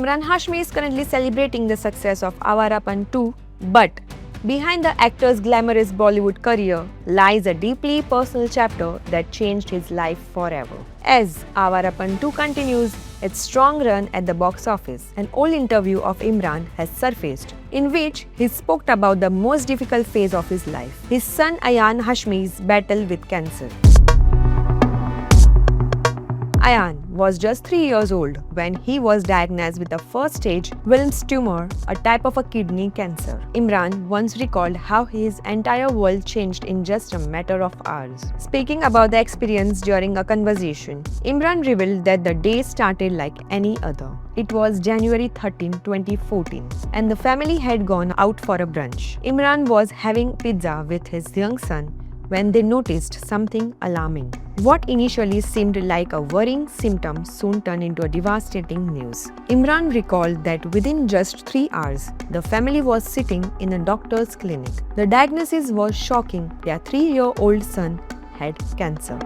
Imran Hashmi is currently celebrating the success of Awarapan 2, but behind the actor's glamorous Bollywood career lies a deeply personal chapter that changed his life forever. As Awarapan 2 continues its strong run at the box office, an old interview of Imran has surfaced, in which he spoke about the most difficult phase of his life, his son Ayan Hashmi's battle with cancer. Ayan was just 3 years old when he was diagnosed with the first stage Wilms tumor, a type of a kidney cancer. Imran once recalled how his entire world changed in just a matter of hours. Speaking about the experience during a conversation, Imran revealed that the day started like any other. It was January 13, 2014, and the family had gone out for a brunch. Imran was having pizza with his young son when they noticed something alarming. What initially seemed like a worrying symptom soon turned into a devastating news. Imran recalled that within just 3 hours, the family was sitting in a doctor's clinic. The diagnosis was shocking. Their 3-year-old son had cancer.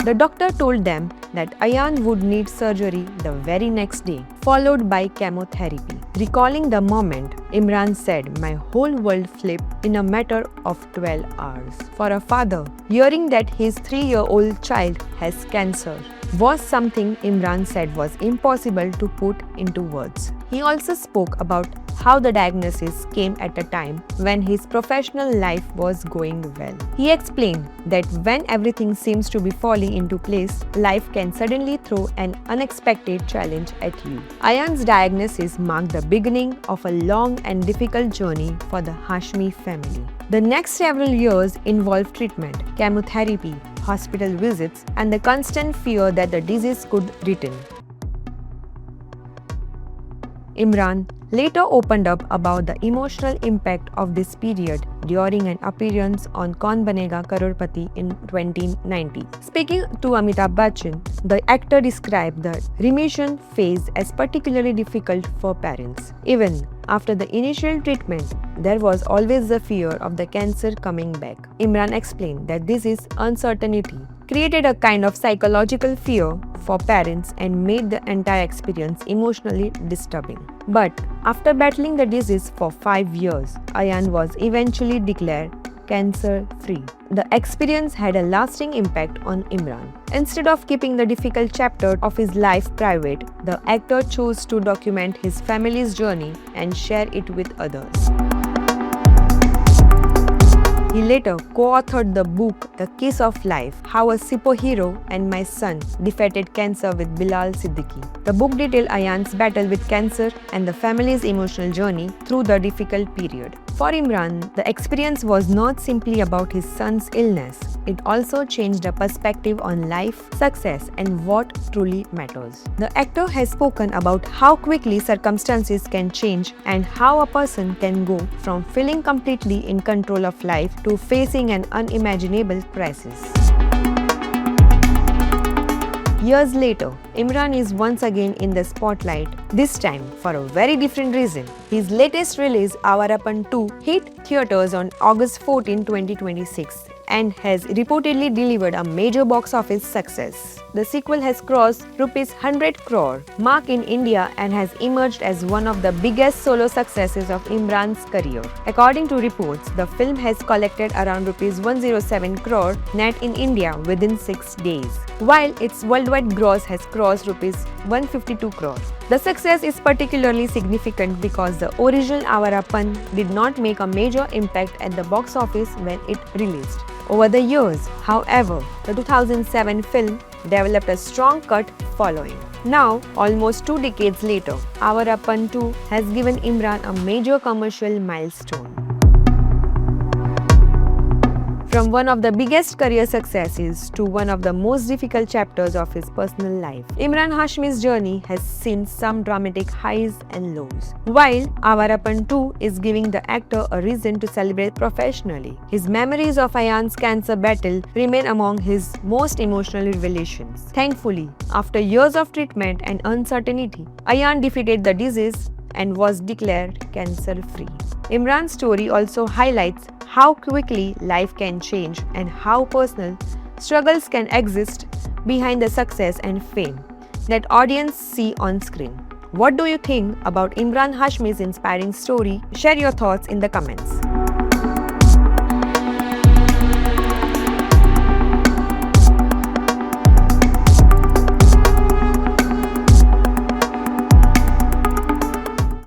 The doctor told them that Ayan would need surgery the very next day, followed by chemotherapy. Recalling the moment, Imran said, "My whole world flipped in a matter of 12 hours. For a father, hearing that his 3-year-old child has cancer was something Imran said was impossible to put into words." He also spoke about how the diagnosis came at a time when his professional life was going well. He explained that when everything seems to be falling into place, life can suddenly throw an unexpected challenge at you. Ayan's diagnosis marked the beginning of a long and difficult journey for the Hashmi family. The next several years involved treatment, chemotherapy, hospital visits, and the constant fear that the disease could return. Imran later opened up about the emotional impact of this period during an appearance on Kaun Banega Crorepati in 2019. Speaking to Amitabh Bachchan, the actor described the remission phase as particularly difficult for parents. Even after the initial treatment, there was always the fear of the cancer coming back. Imran explained that this is uncertainty created a kind of psychological fear for parents and made the entire experience emotionally disturbing. But after battling the disease for 5 years, Ayan was eventually declared cancer-free. The experience had a lasting impact on Imran. Instead of keeping the difficult chapter of his life private, the actor chose to document his family's journey and share it with others. He later co-authored the book The Kiss of Life: How a Superhero and My Son Defeated Cancer with Bilal Siddiqui. The book detailed Ayan's battle with cancer and the family's emotional journey through the difficult period. For Imran, the experience was not simply about his son's illness. It also changed the perspective on life, success, and what truly matters. The actor has spoken about how quickly circumstances can change and how a person can go from feeling completely in control of life to facing an unimaginable crisis. Years later, Imran is once again in the spotlight, this time for a very different reason. His latest release, Awarapan 2, hit theaters on August 14, 2026 and has reportedly delivered a major box office success. The sequel has crossed Rs 100 crore mark in India and has emerged as one of the biggest solo successes of Imran's career. According to reports, the film has collected around Rs 107 crore net in India within 6 days, while its worldwide gross has crossed Rs 152 crore. The success is particularly significant because the original Awarapan did not make a major impact at the box office when it released. Over the years, however, the 2007 film developed a strong cult following. Now, almost 2 decades later, Awarapan 2 has given Imran a major commercial milestone. From one of the biggest career successes to one of the most difficult chapters of his personal life, Imran Hashmi's journey has seen some dramatic highs and lows. While Awarapan 2 is giving the actor a reason to celebrate professionally, his memories of Ayan's cancer battle remain among his most emotional revelations. Thankfully, after years of treatment and uncertainty, Ayan defeated the disease and was declared cancer-free. Imran's story also highlights how quickly life can change and how personal struggles can exist behind the success and fame. that audience see on screen. What do you think about Imran Hashmi's inspiring story? Share your thoughts in the comments.